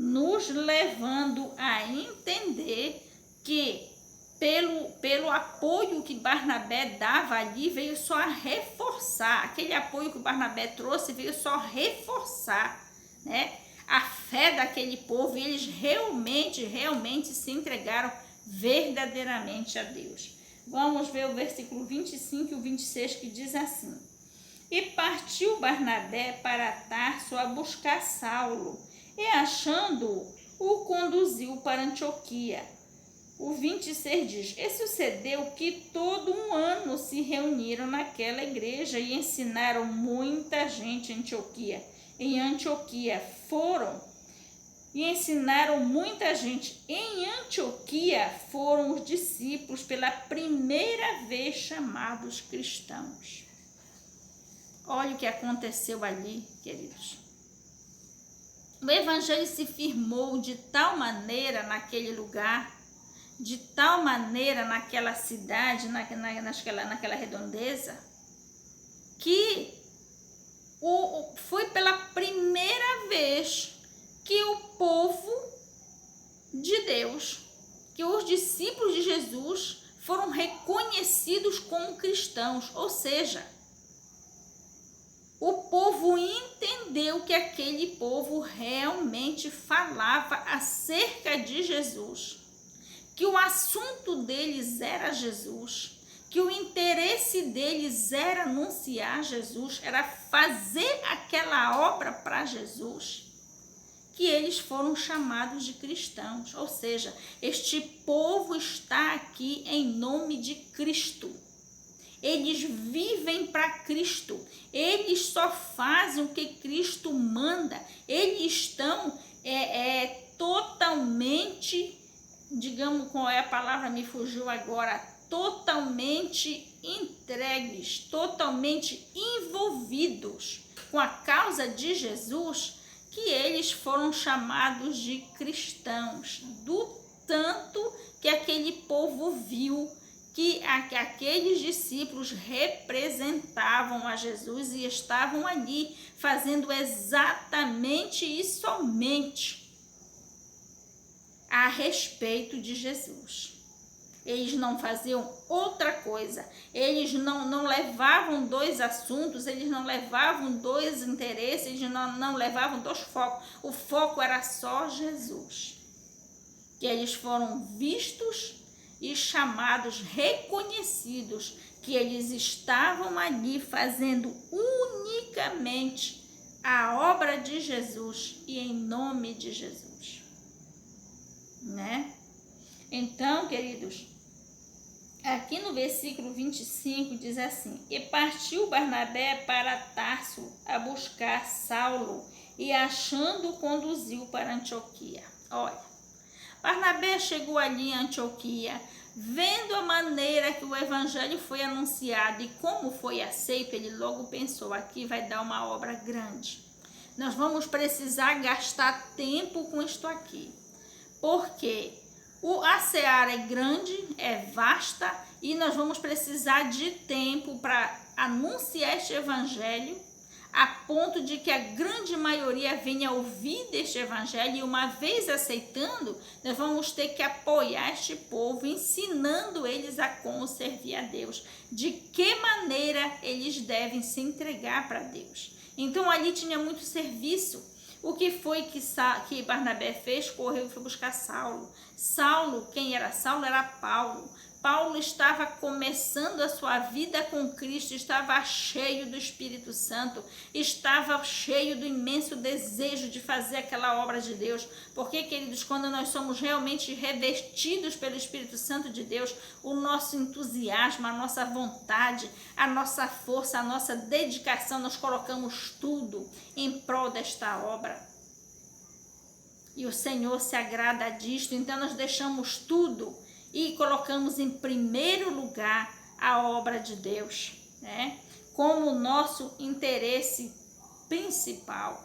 nos levando a entender que pelo apoio que Barnabé dava ali, veio só a reforçar, aquele apoio que o Barnabé trouxe veio só reforçar, né, a fé daquele povo, e eles realmente se entregaram verdadeiramente a Deus. Vamos ver o versículo 25 e o 26, que diz assim: E partiu Barnabé para Tarso a buscar Saulo, e achando-o, o conduziu para Antioquia. O 26 diz: E sucedeu que todo um ano se reuniram naquela igreja e ensinaram muita gente em Antioquia. Em Antioquia foram e ensinaram muita gente. Em Antioquia foram os discípulos pela primeira vez chamados cristãos. Olha o que aconteceu ali, queridos. O evangelho se firmou de tal maneira naquele lugar, de tal maneira naquela cidade, naquela redondeza, que foi pela primeira vez que o povo de Deus, que os discípulos de Jesus foram reconhecidos como cristãos, ou seja, o povo entendeu que aquele povo realmente falava acerca de Jesus, que o assunto deles era Jesus, que o interesse deles era anunciar Jesus, era fazer aquela obra para Jesus, que eles foram chamados de cristãos. Ou seja, este povo está aqui em nome de Cristo. Eles vivem para Cristo, eles só fazem o que Cristo manda, eles estão totalmente, digamos, qual é a palavra, me fugiu agora, totalmente entregues, totalmente envolvidos com a causa de Jesus, que eles foram chamados de cristãos, do tanto que aquele povo viu que aqueles discípulos representavam a Jesus e estavam ali fazendo exatamente e somente a respeito de Jesus. Eles não faziam outra coisa, eles não levavam dois assuntos, eles não levavam dois interesses, eles não levavam dois focos. O foco era só Jesus. Que eles foram vistos e chamados, reconhecidos, que eles estavam ali fazendo unicamente a obra de Jesus e em nome de Jesus, né? Então, queridos, aqui no versículo 25 diz assim: E partiu Barnabé para Tarso a buscar Saulo, e achando conduziu para Antioquia. Olha, Barnabé chegou ali em Antioquia, vendo a maneira que o evangelho foi anunciado e como foi aceito, ele logo pensou: aqui vai dar uma obra grande. Nós vamos precisar gastar tempo com isto aqui, porque a seara é grande, é vasta, e nós vamos precisar de tempo para anunciar este evangelho, a ponto de que a grande maioria venha ouvir deste evangelho, e uma vez aceitando, nós vamos ter que apoiar este povo, ensinando eles a como servir a Deus, de que maneira eles devem se entregar para Deus. Então ali tinha muito serviço. O que foi que Barnabé fez? Correu e foi buscar Saulo. Saulo, quem era Saulo? Era Paulo. Paulo estava começando a sua vida com Cristo, estava cheio do Espírito Santo, estava cheio do imenso desejo de fazer aquela obra de Deus. Porque, queridos, quando nós somos realmente revestidos pelo Espírito Santo de Deus, o nosso entusiasmo, a nossa vontade, a nossa força, a nossa dedicação, nós colocamos tudo em prol desta obra. E o Senhor se agrada disto, então nós deixamos tudo e colocamos em primeiro lugar a obra de Deus, né? Como o nosso interesse principal.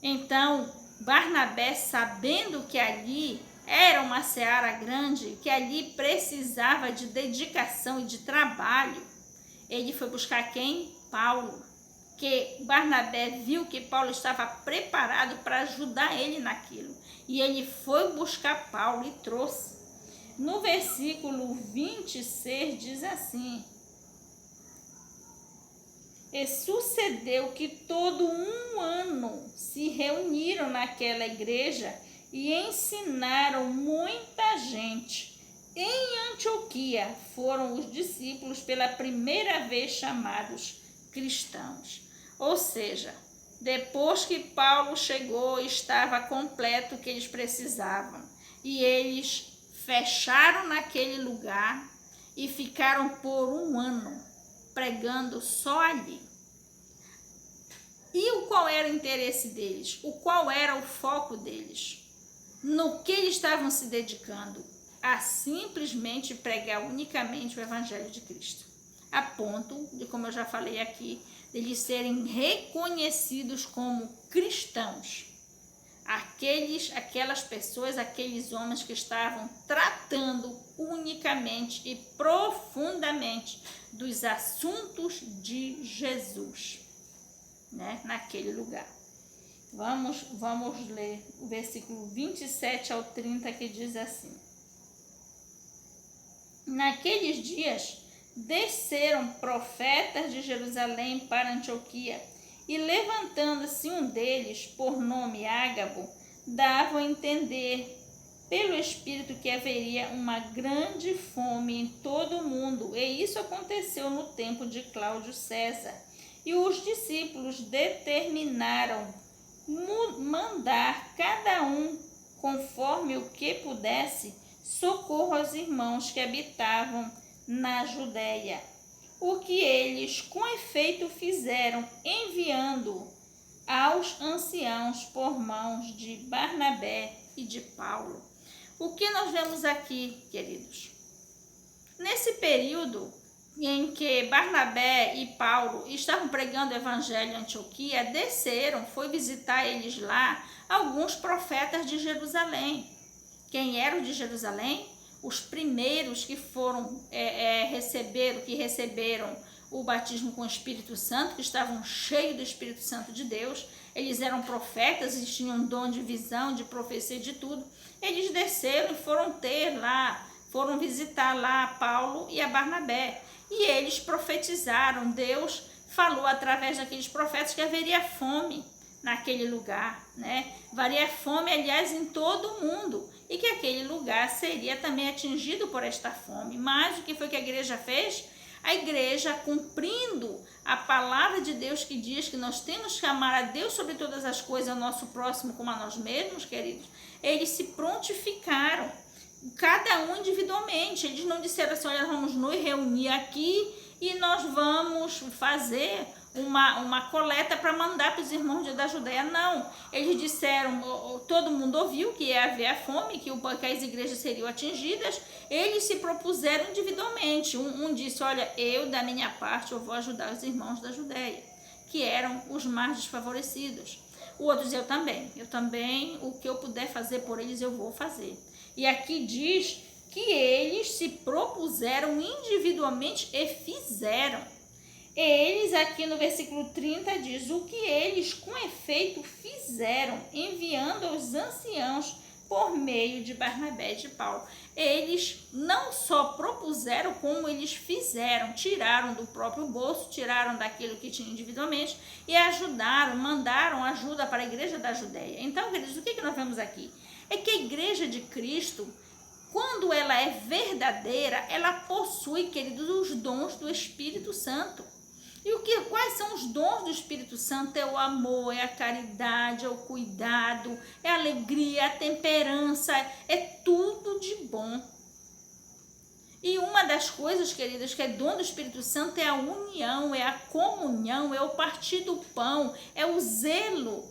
Então, Barnabé, sabendo que ali era uma seara grande, que ali precisava de dedicação e de trabalho, ele foi buscar quem? Paulo. que Barnabé viu que Paulo estava preparado para ajudar ele naquilo. E ele foi buscar Paulo e trouxe. No versículo 26 diz assim: e sucedeu que todo um ano se reuniram naquela igreja e ensinaram muita gente. Em Antioquia foram os discípulos pela primeira vez chamados cristãos. Ou seja, depois que Paulo chegou, estava completo o que eles precisavam. E eles fecharam naquele lugar e ficaram por um ano pregando só ali. E qual era o interesse deles? Qual era o foco deles? No que eles estavam se dedicando? A simplesmente pregar unicamente o Evangelho de Cristo. A ponto de, como eu já falei aqui, eles serem reconhecidos como cristãos. Aquelas pessoas, aqueles homens que estavam tratando unicamente e profundamente dos assuntos de Jesus, né? Naquele lugar. Vamos ler o versículo 27 ao 30 que diz assim: naqueles dias desceram profetas de Jerusalém para Antioquia, e levantando-se um deles, por nome Ágabo, dava a entender pelo Espírito que haveria uma grande fome em todo o mundo, e isso aconteceu no tempo de Cláudio César. E os discípulos determinaram mandar cada um, conforme o que pudesse, socorro aos irmãos que habitavam na Judéia. O que eles com efeito fizeram, enviando aos anciãos por mãos de Barnabé e de Paulo. O que nós vemos aqui, queridos? Nesse período em que Barnabé e Paulo estavam pregando o evangelho em Antioquia, foi visitar eles lá alguns profetas de Jerusalém. Quem eram de Jerusalém? Os primeiros que receberam o batismo com o Espírito Santo, que estavam cheios do Espírito Santo de Deus. Eles eram profetas, eles tinham dom de visão, de profecia, de tudo. Eles desceram e foram visitar lá a Paulo e a Barnabé. E eles profetizaram. Deus falou através daqueles profetas que haveria fome naquele lugar, né? Haveria fome, aliás, em todo o mundo. E que aquele lugar seria também atingido por esta fome. Mas o que foi que a igreja fez? A igreja, cumprindo a palavra de Deus que diz que nós temos que amar a Deus sobre todas as coisas, ao nosso próximo como a nós mesmos, queridos, eles se prontificaram, cada um individualmente. Eles não disseram assim: olha, vamos nos reunir aqui e nós vamos fazer uma coleta para mandar para os irmãos da Judéia. Não, eles disseram, todo mundo ouviu que ia haver a fome, que as igrejas seriam atingidas. Eles se propuseram individualmente. Um disse: olha, eu da minha parte eu vou ajudar os irmãos da Judéia, que eram os mais desfavorecidos. O outro diz: eu também, o que eu puder fazer por eles eu vou fazer. E aqui diz que eles se propuseram individualmente e fizeram. Eles, aqui no versículo 30, diz o que eles com efeito fizeram, enviando aos anciãos por meio de Barnabé e de Paulo. Eles não só propuseram, como eles fizeram, tiraram do próprio bolso, tiraram daquilo que tinha individualmente e ajudaram, mandaram ajuda para a igreja da Judéia. Então, queridos, o que nós vemos aqui? É que a igreja de Cristo, quando ela é verdadeira, ela possui, queridos, os dons do Espírito Santo. E quais são os dons do Espírito Santo? É o amor, é a caridade, é o cuidado, é a alegria, é a temperança, é tudo de bom. E uma das coisas, queridas, que é dom do Espírito Santo é a união, é a comunhão, é o partir do pão, é o zelo,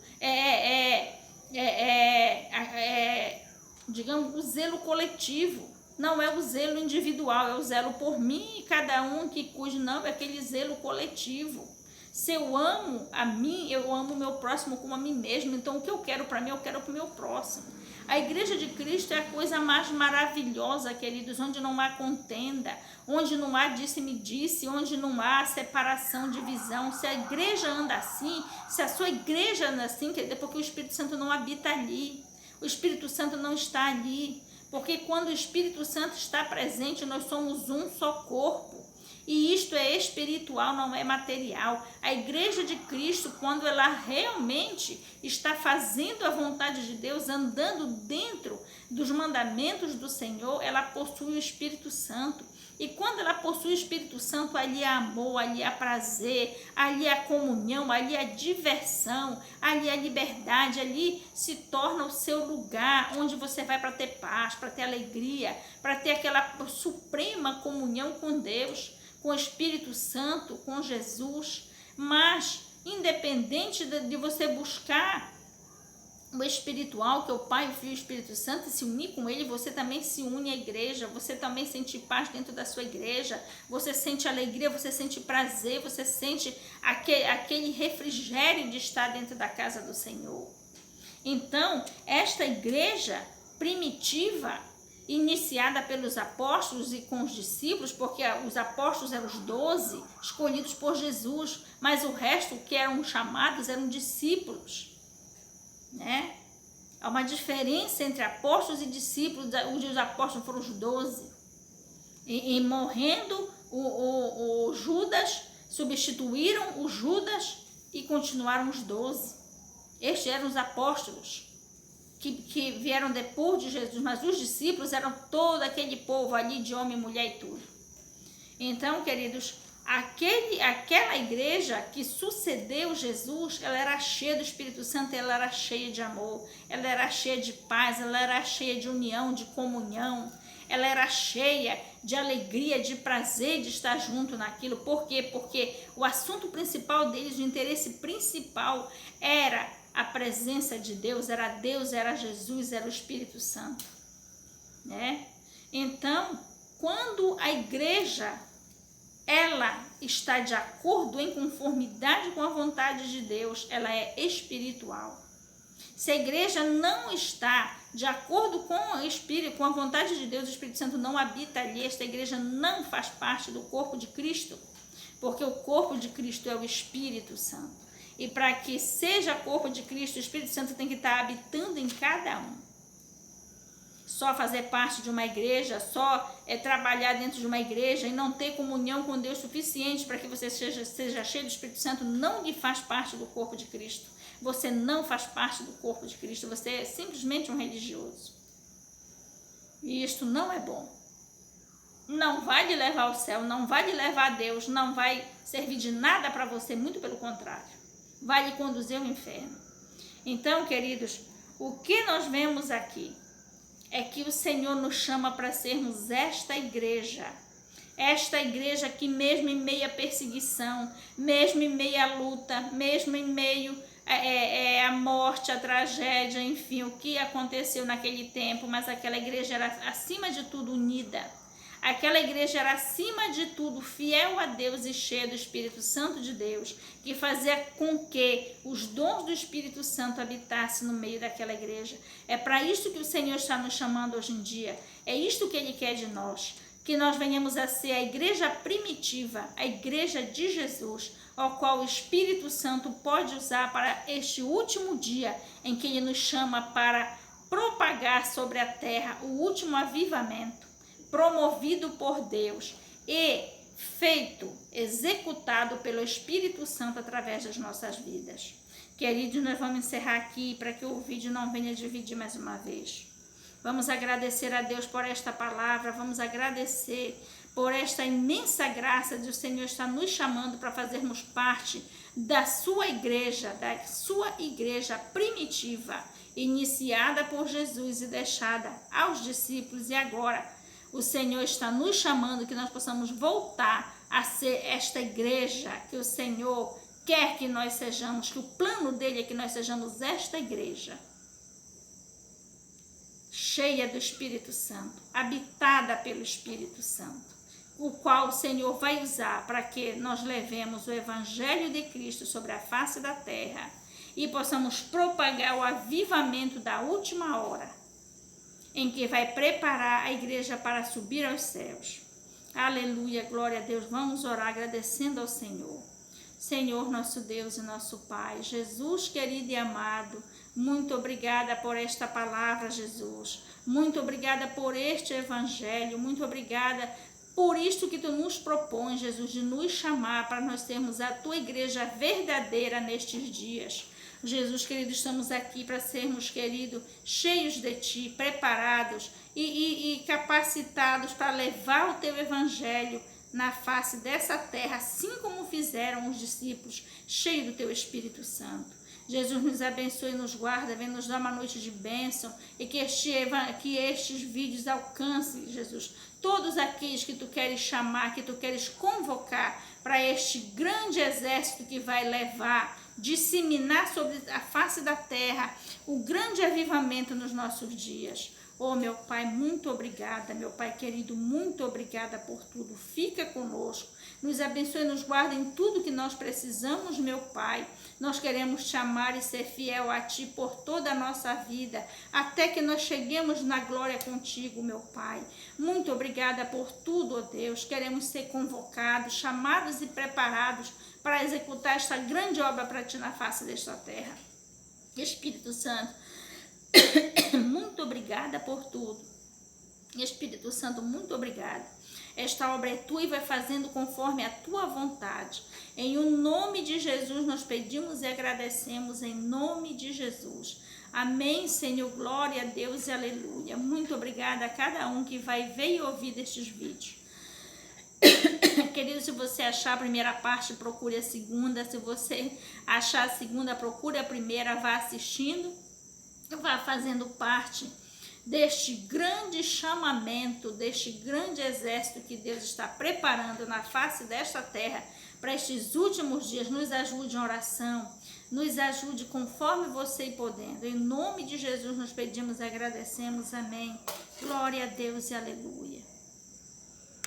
digamos, o zelo coletivo. Não é o zelo individual, é o zelo por mim e cada um que cuide, não, é aquele zelo coletivo. Se eu amo a mim, eu amo o meu próximo como a mim mesmo. Então, o que eu quero para mim, eu quero para o meu próximo. A igreja de Cristo é a coisa mais maravilhosa, queridos, onde não há contenda, onde não há disse-me-disse, onde não há separação, divisão. Se a igreja anda assim, se a sua igreja anda assim, quer dizer, porque o Espírito Santo não habita ali, o Espírito Santo não está ali, porque quando o Espírito Santo está presente, nós somos um só corpo. E isto é espiritual, não é material. A igreja de Cristo, quando ela realmente está fazendo a vontade de Deus, andando dentro dos mandamentos do Senhor, ela possui o Espírito Santo. E quando ela possui o Espírito Santo, ali há amor, ali há prazer, ali há comunhão, ali há diversão, ali há liberdade, ali se torna o seu lugar onde você vai para ter paz, para ter alegria, para ter aquela suprema comunhão com Deus, com o Espírito Santo, com Jesus. Mas, independente de você buscar o espiritual, que é o Pai, o Filho e o Espírito Santo, e se unir com ele, você também se une à igreja, você também sente paz dentro da sua igreja, você sente alegria, você sente prazer, você sente aquele refrigério de estar dentro da casa do Senhor. Então, esta igreja primitiva, iniciada pelos apóstolos e com os discípulos, porque os apóstolos eram os 12 escolhidos por Jesus, mas o resto que eram chamados eram discípulos, né? Há uma diferença entre apóstolos e discípulos. Os apóstolos foram os 12, e morrendo o Judas, substituíram o Judas e continuaram os 12. Estes eram os apóstolos que vieram depois de Jesus, mas os discípulos eram todo aquele povo ali de homem, mulher e tudo. Então, queridos, aquela igreja que sucedeu Jesus, ela era cheia do Espírito Santo, ela era cheia de amor, ela era cheia de paz, ela era cheia de união, de comunhão, ela era cheia de alegria, de prazer de estar junto naquilo. Por quê? Porque o assunto principal deles, o interesse principal era a presença de Deus, era Jesus, era o Espírito Santo, né? Então, quando a igreja ela está de acordo, em conformidade com a vontade de Deus, ela é espiritual. Se a igreja não está de acordo com o Espírito, com a vontade de Deus, o Espírito Santo não habita ali, esta igreja não faz parte do corpo de Cristo, porque o corpo de Cristo é o Espírito Santo. E para que seja corpo de Cristo, o Espírito Santo tem que estar habitando em cada um. Só fazer parte de uma igreja, só trabalhar dentro de uma igreja e não ter comunhão com Deus suficiente para que você seja cheio do Espírito Santo, não lhe faz parte do corpo de Cristo. Você não faz parte do corpo de Cristo, você é simplesmente um religioso. E isto não é bom. Não vai lhe levar ao céu, não vai lhe levar a Deus, não vai servir de nada para você, muito pelo contrário. Vai lhe conduzir ao inferno. Então, queridos, o que nós vemos aqui é que o Senhor nos chama para sermos esta igreja que mesmo em meio à perseguição, mesmo em meio à luta, mesmo em meio à morte, à tragédia, enfim, o que aconteceu naquele tempo, mas aquela igreja era acima de tudo unida. Aquela igreja era acima de tudo fiel a Deus e cheia do Espírito Santo de Deus, que fazia com que os dons do Espírito Santo habitassem no meio daquela igreja. É para isso que o Senhor está nos chamando hoje em dia. É isto que Ele quer de nós, que nós venhamos a ser a igreja primitiva, a igreja de Jesus, ao qual o Espírito Santo pode usar para este último dia em que Ele nos chama para propagar sobre a terra o último avivamento, promovido por Deus e executado pelo Espírito Santo através das nossas vidas. Queridos, nós vamos encerrar aqui para que o vídeo não venha dividir mais uma vez. Vamos agradecer a Deus por esta palavra, vamos agradecer por esta imensa graça de o Senhor estar nos chamando para fazermos parte da sua igreja primitiva, iniciada por Jesus e deixada aos discípulos, e agora o Senhor está nos chamando que nós possamos voltar a ser esta igreja que o Senhor quer que nós sejamos, que o plano dele é que nós sejamos esta igreja, cheia do Espírito Santo, habitada pelo Espírito Santo, o qual o Senhor vai usar para que nós levemos o Evangelho de Cristo sobre a face da terra e possamos propagar o avivamento da última hora, em que vai preparar a igreja para subir aos céus. Aleluia, glória a Deus. Vamos orar agradecendo ao Senhor. Senhor, nosso Deus e nosso Pai, Jesus querido e amado, muito obrigada por esta palavra, Jesus. Muito obrigada por este evangelho. Muito obrigada por isto que tu nos propões, Jesus, de nos chamar para nós termos a tua igreja verdadeira nestes dias. Jesus, querido, estamos aqui para sermos, querido, cheios de ti, preparados e capacitados para levar o teu evangelho na face dessa terra, assim como fizeram os discípulos, cheios do teu Espírito Santo. Jesus, nos abençoe e nos guarda, vem nos dar uma noite de bênção e que estes vídeos alcancem, Jesus, todos aqueles que tu queres chamar, que tu queres convocar para este grande exército que vai levar, disseminar sobre a face da terra o grande avivamento nos nossos dias. Oh, meu Pai, muito obrigada, meu Pai querido, muito obrigada por tudo. Fica conosco, nos abençoe e nos guarda em tudo que nós precisamos, meu Pai. Nós queremos te amar e ser fiel a Ti por toda a nossa vida, até que nós cheguemos na glória contigo, meu Pai. Muito obrigada por tudo, oh Deus. Queremos ser convocados, chamados e preparados para executar esta grande obra para Ti na face desta terra. Espírito Santo, muito obrigada por tudo. Espírito Santo, muito obrigada. Esta obra é tua e vai fazendo conforme a tua vontade. Em o nome de Jesus nós pedimos e agradecemos, em nome de Jesus. Amém, Senhor, glória a Deus e aleluia. Muito obrigada a cada um que vai ver e ouvir destes vídeos. Querido, se você achar a primeira parte, procure a segunda. Se você achar a segunda, procure a primeira, vá assistindo, vá fazendo parte deste grande chamamento, deste grande exército que Deus está preparando na face desta terra para estes últimos dias. Nos ajude em oração, nos ajude conforme você ir podendo. Em nome de Jesus nós pedimos e agradecemos. Amém. Glória a Deus e aleluia.